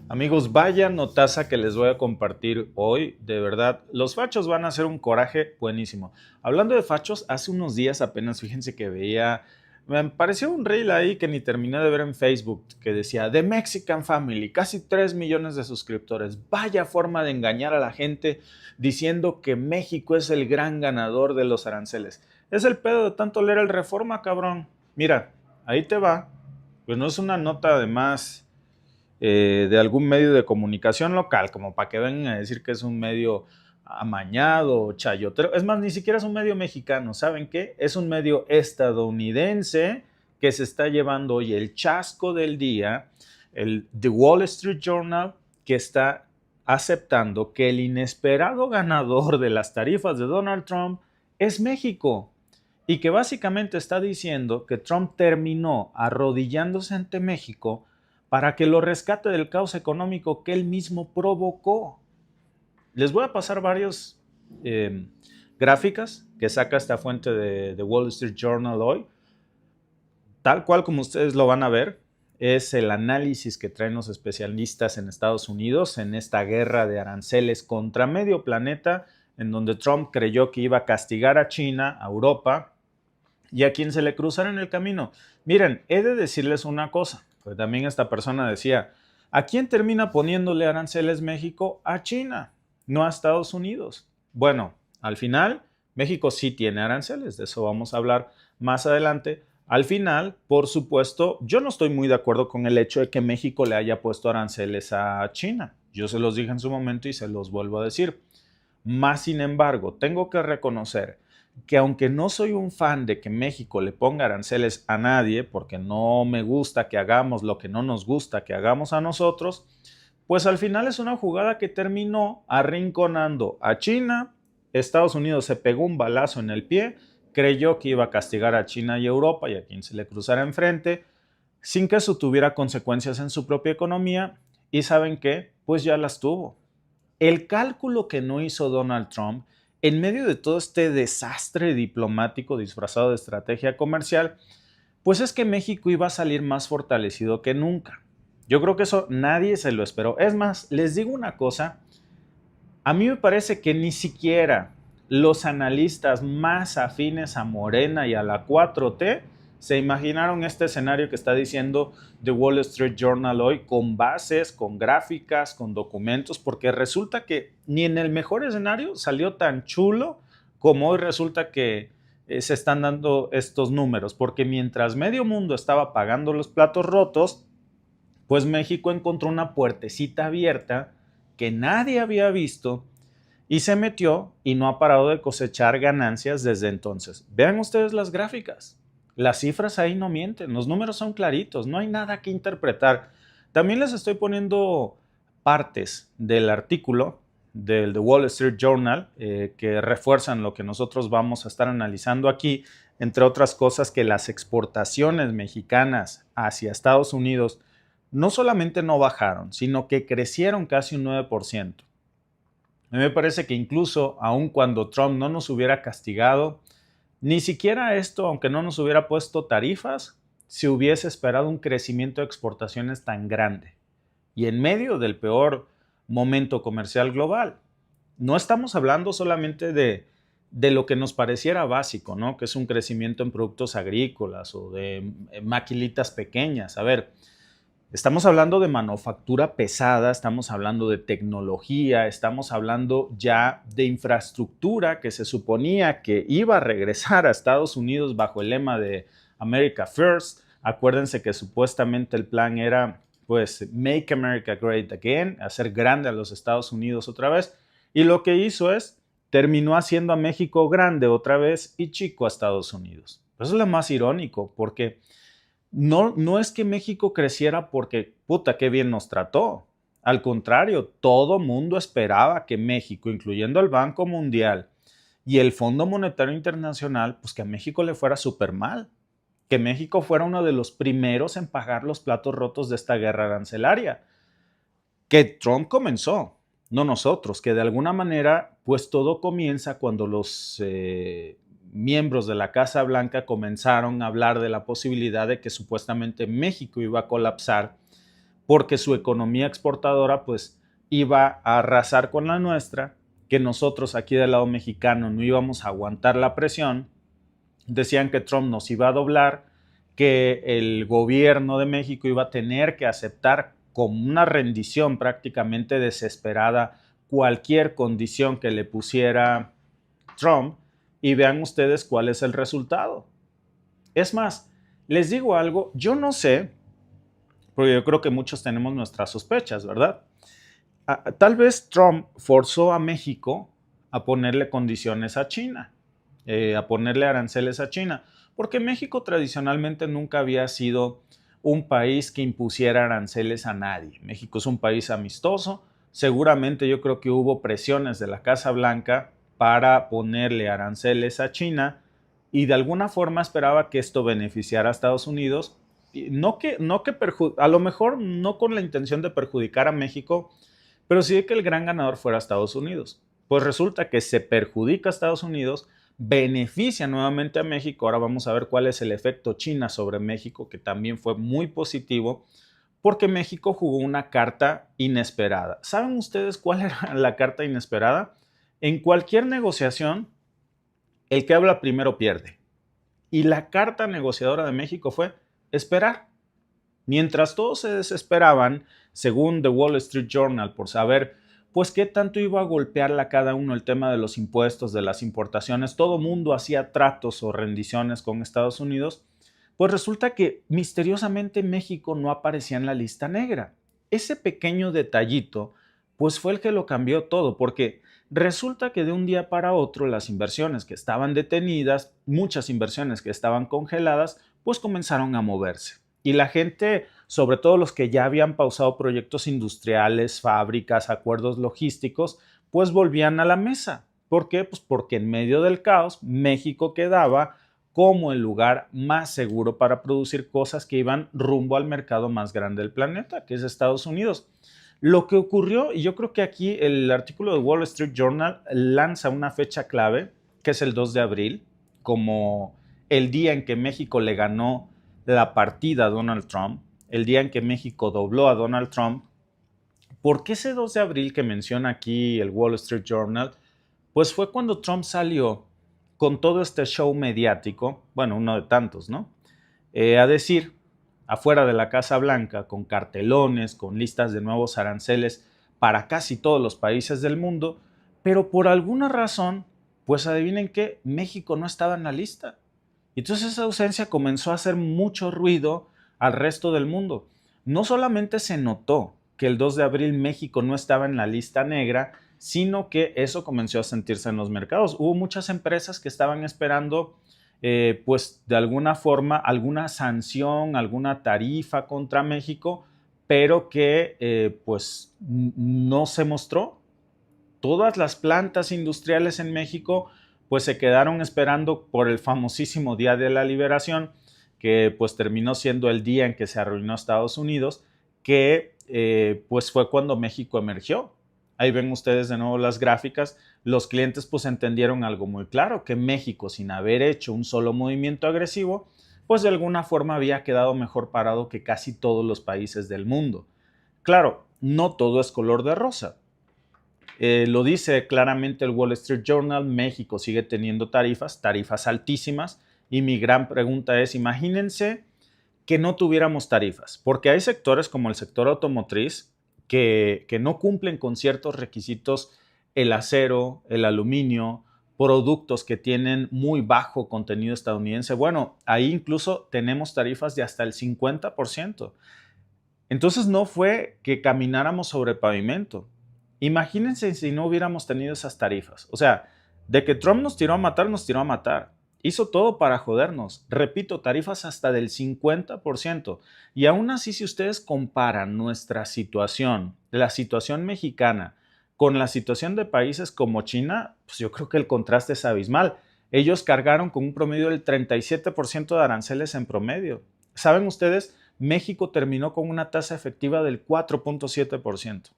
Amigos, vaya notaza que les voy a compartir hoy. De verdad, los fachos van a hacer un coraje buenísimo. Hablando de fachos, hace unos días apenas, fíjense que veía, me pareció un reel ahí que ni terminé de ver en Facebook, que decía, The Mexican Family, casi 3 millones de suscriptores. Vaya forma de engañar a la gente diciendo que México es el gran ganador de los aranceles. Es el pedo de tanto leer el Reforma, cabrón. Mira, ahí te va. Pues no es una nota además de algún medio de comunicación local, como para que vengan a decir que es un medio amañado o chayotero. Es más, ni siquiera es un medio mexicano, ¿saben qué? Es un medio estadounidense que se está llevando hoy el chasco del día, el The Wall Street Journal, que está aceptando que el inesperado ganador de las tarifas de Donald Trump es México y que básicamente está diciendo que Trump terminó arrodillándose ante México para que lo rescate del caos económico que él mismo provocó. Les voy a pasar varios gráficas que saca esta fuente de Wall Street Journal hoy. Tal cual como ustedes lo van a ver, es el análisis que traen los especialistas en Estados Unidos en esta guerra de aranceles contra medio planeta, en donde Trump creyó que iba a castigar a China, a Europa y a quien se le cruzara en el camino. Miren, he de decirles una cosa, porque también esta persona decía, ¿a quién termina poniéndole aranceles México? A China, no a Estados Unidos. Bueno, al final, México sí tiene aranceles, de eso vamos a hablar más adelante. Al final, por supuesto, yo no estoy muy de acuerdo con el hecho de que México le haya puesto aranceles a China. Yo se los dije en su momento y se los vuelvo a decir. Más sin embargo, tengo que reconocer que aunque no soy un fan de que México le ponga aranceles a nadie, porque no me gusta que hagamos lo que no nos gusta que hagamos a nosotros, pues al final es una jugada que terminó arrinconando a China. Estados Unidos se pegó un balazo en el pie, creyó que iba a castigar a China y Europa y a quien se le cruzara enfrente, sin que eso tuviera consecuencias en su propia economía, y ¿saben qué? Pues ya las tuvo. El cálculo que no hizo Donald Trump en medio de todo este desastre diplomático disfrazado de estrategia comercial, pues es que México iba a salir más fortalecido que nunca. Yo creo que eso nadie se lo esperó. Es más, les digo una cosa, a mí me parece que ni siquiera los analistas más afines a Morena y a la 4T se imaginaron este escenario que está diciendo The Wall Street Journal hoy con bases, con gráficas, con documentos, porque resulta que ni en el mejor escenario salió tan chulo como hoy resulta que se están dando estos números, porque mientras medio mundo estaba pagando los platos rotos, pues México encontró una puertecita abierta que nadie había visto y se metió y no ha parado de cosechar ganancias desde entonces. Vean ustedes las gráficas. Las cifras ahí no mienten, los números son claritos, no hay nada que interpretar. También les estoy poniendo partes del artículo del The Wall Street Journal que refuerzan lo que nosotros vamos a estar analizando aquí, entre otras cosas que las exportaciones mexicanas hacia Estados Unidos no solamente no bajaron, sino que crecieron casi un 9%. A mí me parece que incluso aun cuando Trump no nos hubiera castigado, ni siquiera esto, aunque no nos hubiera puesto tarifas, se hubiese esperado un crecimiento de exportaciones tan grande. Y en medio del peor momento comercial global. No estamos hablando solamente de lo que nos pareciera básico, ¿no? Que es un crecimiento en productos agrícolas o de maquilitas pequeñas. A ver, estamos hablando de manufactura pesada, estamos hablando de tecnología, estamos hablando ya de infraestructura que se suponía que iba a regresar a Estados Unidos bajo el lema de America First. Acuérdense que supuestamente el plan era, pues, Make America Great Again, hacer grande a los Estados Unidos otra vez. Y lo que hizo es, terminó haciendo a México grande otra vez y chico a Estados Unidos. Eso es lo más irónico, porque no es que México creciera porque, puta, qué bien nos trató. Al contrario, todo mundo esperaba que México, incluyendo el Banco Mundial y el Fondo Monetario Internacional, pues que a México le fuera súper mal. Que México fuera uno de los primeros en pagar los platos rotos de esta guerra arancelaria. Que Trump comenzó, no nosotros, que de alguna manera, pues todo comienza cuando los miembros de la Casa Blanca comenzaron a hablar de la posibilidad de que supuestamente México iba a colapsar porque su economía exportadora pues iba a arrasar con la nuestra, que nosotros aquí del lado mexicano no íbamos a aguantar la presión. Decían que Trump nos iba a doblar, que el gobierno de México iba a tener que aceptar como una rendición prácticamente desesperada cualquier condición que le pusiera Trump, y vean ustedes cuál es el resultado. Es más, les digo algo, yo no sé, porque yo creo que muchos tenemos nuestras sospechas, ¿verdad? Tal vez Trump forzó a México a ponerle condiciones a China, a ponerle aranceles a China, porque México tradicionalmente nunca había sido un país que impusiera aranceles a nadie. México es un país amistoso, seguramente yo creo que hubo presiones de la Casa Blanca para ponerle aranceles a China y de alguna forma esperaba que esto beneficiara a Estados Unidos, a lo mejor no con la intención de perjudicar a México, pero sí de que el gran ganador fuera Estados Unidos. Pues resulta que se perjudica a Estados Unidos, beneficia nuevamente a México. Ahora vamos a ver cuál es el efecto China sobre México, que también fue muy positivo, porque México jugó una carta inesperada. ¿Saben ustedes cuál era la carta inesperada? En cualquier negociación, el que habla primero pierde. Y la carta negociadora de México fue esperar. Mientras todos se desesperaban, según The Wall Street Journal, por saber pues qué tanto iba a golpearle a cada uno el tema de los impuestos, de las importaciones, todo mundo hacía tratos o rendiciones con Estados Unidos, pues resulta que misteriosamente México no aparecía en la lista negra. Ese pequeño detallito pues fue el que lo cambió todo, porque resulta que de un día para otro las inversiones que estaban detenidas, muchas inversiones que estaban congeladas, pues comenzaron a moverse. Y la gente, sobre todo los que ya habían pausado proyectos industriales, fábricas, acuerdos logísticos, pues volvían a la mesa. ¿Por qué? Pues porque en medio del caos México quedaba como el lugar más seguro para producir cosas que iban rumbo al mercado más grande del planeta, que es Estados Unidos. Lo que ocurrió, y yo creo que aquí el artículo de Wall Street Journal lanza una fecha clave, que es el 2 de abril, como el día en que México le ganó la partida a Donald Trump, el día en que México dobló a Donald Trump. ¿Por qué ese 2 de abril que menciona aquí el Wall Street Journal? Pues fue cuando Trump salió con todo este show mediático, bueno, uno de tantos, ¿no? A decir, afuera de la Casa Blanca, con cartelones, con listas de nuevos aranceles para casi todos los países del mundo, pero por alguna razón, pues adivinen qué, México no estaba en la lista. Entonces esa ausencia comenzó a hacer mucho ruido al resto del mundo. No solamente se notó que el 2 de abril México no estaba en la lista negra, sino que eso comenzó a sentirse en los mercados. Hubo muchas empresas que estaban esperando, pues de alguna forma, alguna sanción, alguna tarifa contra México, pero que pues no se mostró. Todas las plantas industriales en México pues se quedaron esperando por el famosísimo Día de la Liberación, que pues terminó siendo el día en que se arruinó Estados Unidos, que pues fue cuando México emergió. Ahí ven ustedes de nuevo las gráficas. Los clientes pues entendieron algo muy claro, que México, sin haber hecho un solo movimiento agresivo, pues de alguna forma había quedado mejor parado que casi todos los países del mundo. Claro, no todo es color de rosa. Lo dice claramente el Wall Street Journal, México sigue teniendo tarifas altísimas, y mi gran pregunta es, imagínense que no tuviéramos tarifas, porque hay sectores como el sector automotriz que no cumplen con ciertos requisitos, el acero, el aluminio, productos que tienen muy bajo contenido estadounidense. Bueno, ahí incluso tenemos tarifas de hasta el 50%. Entonces no fue que camináramos sobre el pavimento. Imagínense si no hubiéramos tenido esas tarifas. O sea, de que Trump nos tiró a matar, nos tiró a matar. Hizo todo para jodernos. Repito, tarifas hasta del 50%. Y aún así, si ustedes comparan nuestra situación, la situación mexicana, con la situación de países como China, pues yo creo que el contraste es abismal. Ellos cargaron con un promedio del 37% de aranceles en promedio. ¿Saben ustedes? México terminó con una tasa efectiva del 4.7%.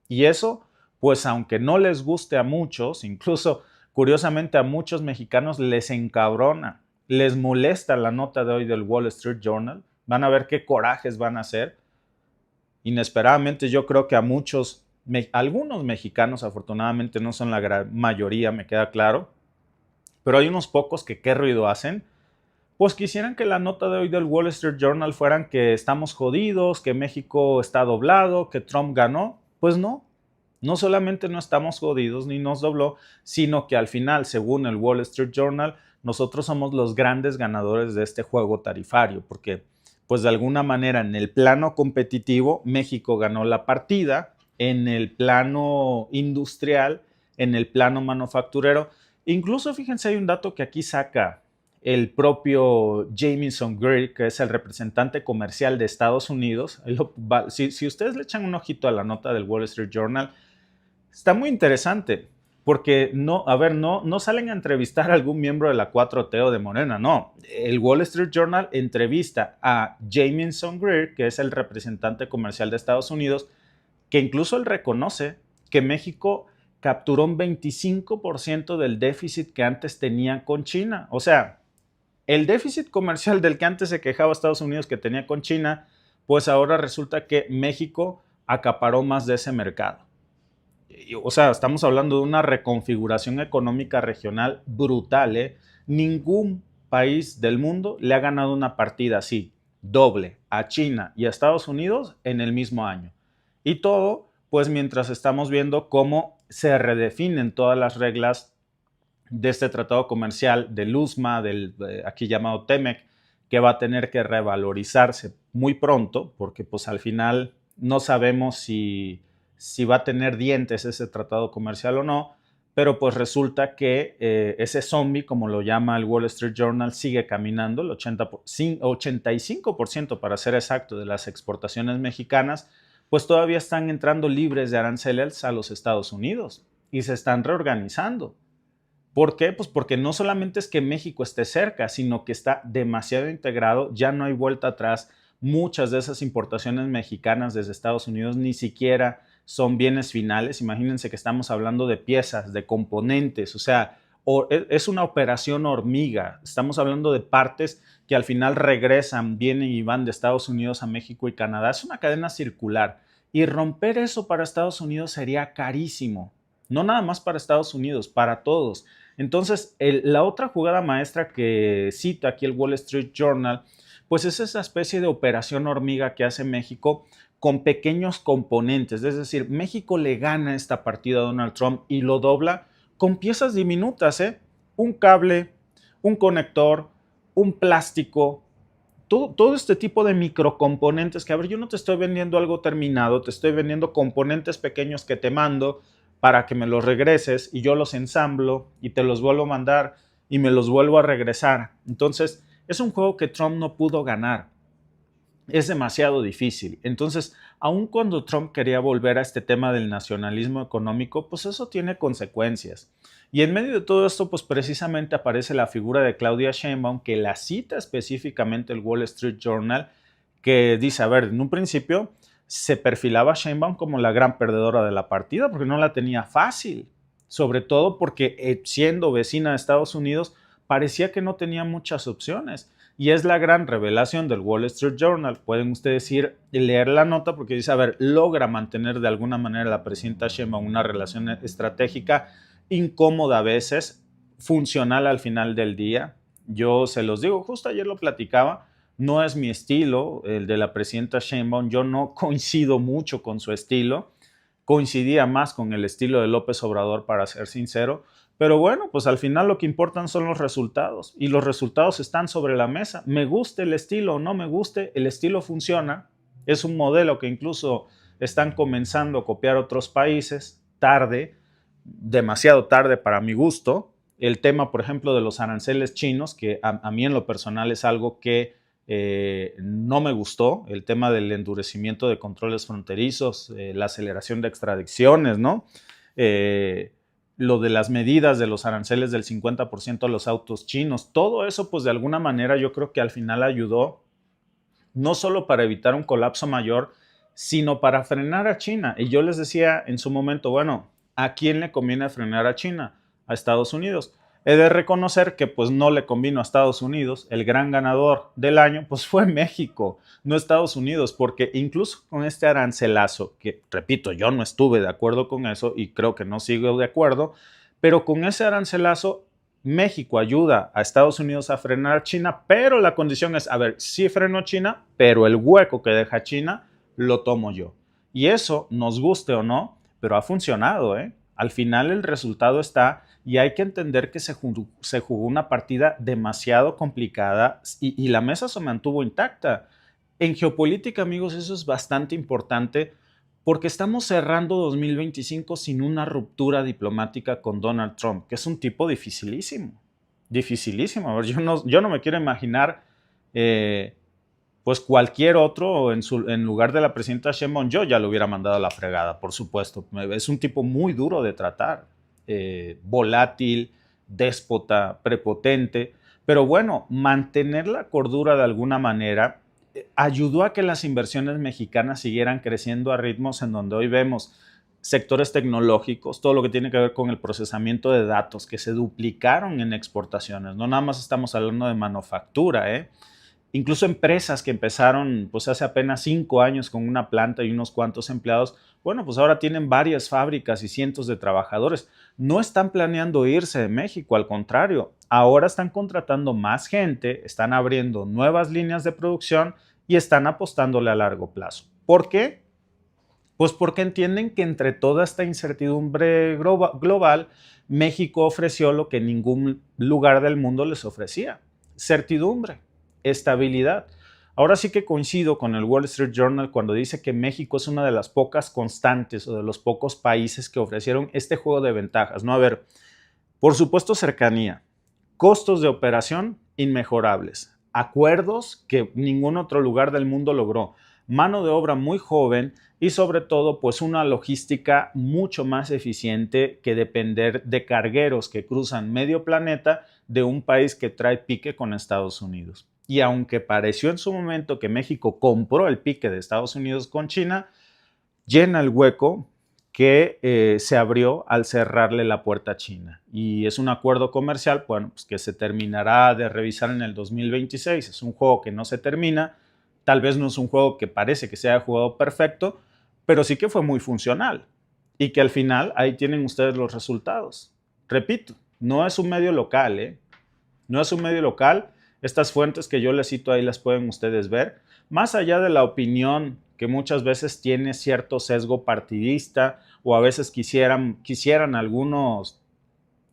Y eso, pues aunque no les guste a muchos, incluso curiosamente a muchos mexicanos les encabrona, les molesta la nota de hoy del Wall Street Journal. Van a ver qué corajes van a hacer. Inesperadamente yo creo que a algunos mexicanos, afortunadamente no son la gran mayoría, me queda claro, pero hay unos pocos que qué ruido hacen, pues quisieran que la nota de hoy del Wall Street Journal fueran que estamos jodidos, que México está doblado, que Trump ganó. Pues no, no solamente no estamos jodidos ni nos dobló, sino que al final, según el Wall Street Journal, nosotros somos los grandes ganadores de este juego tarifario, porque pues de alguna manera en el plano competitivo México ganó la partida, en el plano industrial, en el plano manufacturero. Incluso fíjense, hay un dato que aquí saca el propio Jamieson Greer, que es el representante comercial de Estados Unidos. Si ustedes le echan un ojito a la nota del Wall Street Journal, está muy interesante, porque no salen a entrevistar a algún miembro de la 4T o de Morena, no. El Wall Street Journal entrevista a Jamieson Greer, que es el representante comercial de Estados Unidos, que incluso él reconoce que México capturó un 25% del déficit que antes tenía con China. O sea, el déficit comercial del que antes se quejaba Estados Unidos que tenía con China, pues ahora resulta que México acaparó más de ese mercado. O sea, estamos hablando de una reconfiguración económica regional brutal, ¿eh? Ningún país del mundo le ha ganado una partida así, doble, a China y a Estados Unidos en el mismo año. Y todo, pues mientras estamos viendo cómo se redefinen todas las reglas de este tratado comercial del USMA, aquí llamado TEMEC, que va a tener que revalorizarse muy pronto, porque pues al final no sabemos si va a tener dientes ese tratado comercial o no, pero pues resulta que ese zombie, como lo llama el Wall Street Journal, sigue caminando. El 85% para ser exacto de las exportaciones mexicanas, pues todavía están entrando libres de aranceles a los Estados Unidos y se están reorganizando. ¿Por qué? Pues porque no solamente es que México esté cerca, sino que está demasiado integrado, ya no hay vuelta atrás. Muchas de esas importaciones mexicanas desde Estados Unidos ni siquiera son bienes finales. Imagínense que estamos hablando de piezas, de componentes, o sea, es una operación hormiga. Estamos hablando de partes que al final regresan, vienen y van de Estados Unidos a México y Canadá. Es una cadena circular y romper eso para Estados Unidos sería carísimo. No nada más para Estados Unidos, para todos. Entonces, la otra jugada maestra que cita aquí el Wall Street Journal, pues es esa especie de operación hormiga que hace México con pequeños componentes. Es decir, México le gana esta partida a Donald Trump y lo dobla con piezas diminutas, ¿eh? Un cable, un conector, un plástico, todo este tipo de microcomponentes que, a ver, yo no te estoy vendiendo algo terminado, te estoy vendiendo componentes pequeños que te mando para que me los regreses y yo los ensamblo y te los vuelvo a mandar y me los vuelvo a regresar. Entonces, es un juego que Trump no pudo ganar. Es demasiado difícil. Entonces, aun cuando Trump quería volver a este tema del nacionalismo económico, pues eso tiene consecuencias. Y en medio de todo esto, pues precisamente aparece la figura de Claudia Sheinbaum, que la cita específicamente el Wall Street Journal, que dice, a ver, en un principio se perfilaba a Sheinbaum como la gran perdedora de la partida, porque no la tenía fácil, sobre todo porque siendo vecina de Estados Unidos, parecía que no tenía muchas opciones. Y es la gran revelación del Wall Street Journal. Pueden ustedes ir y leer la nota porque dice, a ver, logra mantener de alguna manera la presidenta Sheinbaum una relación estratégica incómoda a veces, funcional al final del día. Yo se los digo, justo ayer lo platicaba, no es mi estilo, el de la presidenta Sheinbaum, yo no coincido mucho con su estilo, coincidía más con el estilo de López Obrador, para ser sincero, pero bueno, pues al final lo que importan son los resultados y los resultados están sobre la mesa. Me guste el estilo o no me guste, el estilo funciona. Es un modelo que incluso están comenzando a copiar otros países tarde, demasiado tarde para mi gusto. El tema, por ejemplo, de los aranceles chinos, que a mí en lo personal es algo que no me gustó, el tema del endurecimiento de controles fronterizos, la aceleración de extradiciones, ¿no? Lo de las medidas de los aranceles del 50% a los autos chinos, todo eso pues de alguna manera yo creo que al final ayudó no solo para evitar un colapso mayor, sino para frenar a China. Y yo les decía en su momento, bueno, ¿a quién le conviene frenar a China? A Estados Unidos. he de reconocer que pues no le convino a Estados Unidos. El gran ganador del año pues fue México, no Estados Unidos, porque incluso con este arancelazo, que repito, yo no estuve de acuerdo con eso y creo que no sigo de acuerdo, pero con ese arancelazo México ayuda a Estados Unidos a frenar a China, pero la condición es, a ver, sí frenó China, pero el hueco que deja China lo tomo yo. Y eso, nos guste o no, pero ha funcionado, ¿eh? Al final el resultado está y hay que entender que se jugó una partida demasiado complicada y la mesa se mantuvo intacta. En geopolítica, amigos, eso es bastante importante porque estamos cerrando 2025 sin una ruptura diplomática con Donald Trump, que es un tipo dificilísimo. Dificilísimo. A ver, yo no me quiero imaginar pues cualquier otro en lugar de la presidenta Sheinbaum, yo ya lo hubiera mandado a la fregada, por supuesto. Es un tipo muy duro de tratar, volátil, déspota, prepotente, pero bueno, mantener la cordura de alguna manera ayudó a que las inversiones mexicanas siguieran creciendo a ritmos en donde hoy vemos sectores tecnológicos, todo lo que tiene que ver con el procesamiento de datos que se duplicaron en exportaciones. No nada más estamos hablando de manufactura, incluso empresas que empezaron pues hace apenas 5 años con una planta y unos cuantos empleados, bueno, pues ahora tienen varias fábricas y cientos de trabajadores. No están planeando irse de México, al contrario, ahora están contratando más gente, están abriendo nuevas líneas de producción y están apostándole a largo plazo. ¿Por qué? Pues porque entienden que entre toda esta incertidumbre global, México ofreció lo que ningún lugar del mundo les ofrecía: certidumbre, estabilidad. Ahora sí que coincido con el Wall Street Journal cuando dice que México es una de las pocas constantes o de los pocos países que ofrecieron este juego de ventajas, ¿no? A ver, por supuesto, cercanía, costos de operación inmejorables, acuerdos que ningún otro lugar del mundo logró, mano de obra muy joven y sobre todo pues una logística mucho más eficiente que depender de cargueros que cruzan medio planeta de un país que trae pique con Estados Unidos. Y aunque pareció en su momento que México compró el pique de Estados Unidos con China, llena el hueco que se abrió al cerrarle la puerta a China. Y es un acuerdo comercial, bueno, pues que se terminará de revisar en el 2026. Es un juego que no se termina. Tal vez no es un juego que parece que se haya jugado perfecto, pero sí que fue muy funcional. Y que al final ahí tienen ustedes los resultados. Repito, no es un medio local, ¿eh? No es un medio local. Estas fuentes que yo les cito ahí las pueden ustedes ver. Más allá de la opinión que muchas veces tiene cierto sesgo partidista o a veces quisieran algunos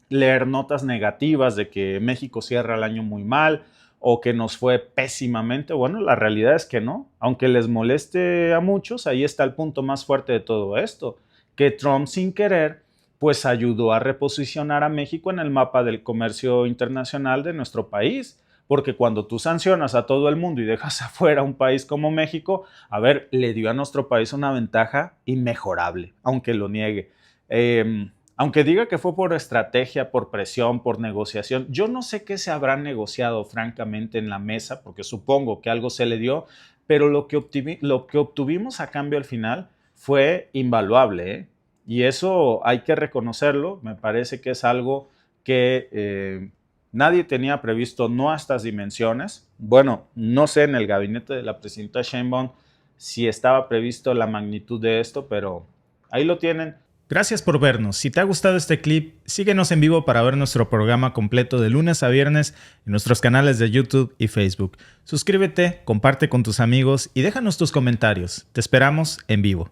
leer notas negativas de que México cierra el año muy mal o que nos fue pésimamente. Bueno, la realidad es que no. Aunque les moleste a muchos, ahí está el punto más fuerte de todo esto, que Trump sin querer pues ayudó a reposicionar a México en el mapa del comercio internacional de nuestro país. Porque cuando tú sancionas a todo el mundo y dejas afuera un país como México, a ver, le dio a nuestro país una ventaja inmejorable, aunque lo niegue. Aunque diga que fue por estrategia, por presión, por negociación, yo no sé qué se habrá negociado francamente en la mesa, porque supongo que algo se le dio, pero lo que obtuvimos a cambio al final fue invaluable, ¿eh? Y eso hay que reconocerlo, me parece que es algo que nadie tenía previsto, no a estas dimensiones. Bueno, no sé en el gabinete de la presidenta Sheinbaum si estaba previsto la magnitud de esto, pero ahí lo tienen. Gracias por vernos. Si te ha gustado este clip, síguenos en vivo para ver nuestro programa completo de lunes a viernes en nuestros canales de YouTube y Facebook. Suscríbete, comparte con tus amigos y déjanos tus comentarios. Te esperamos en vivo.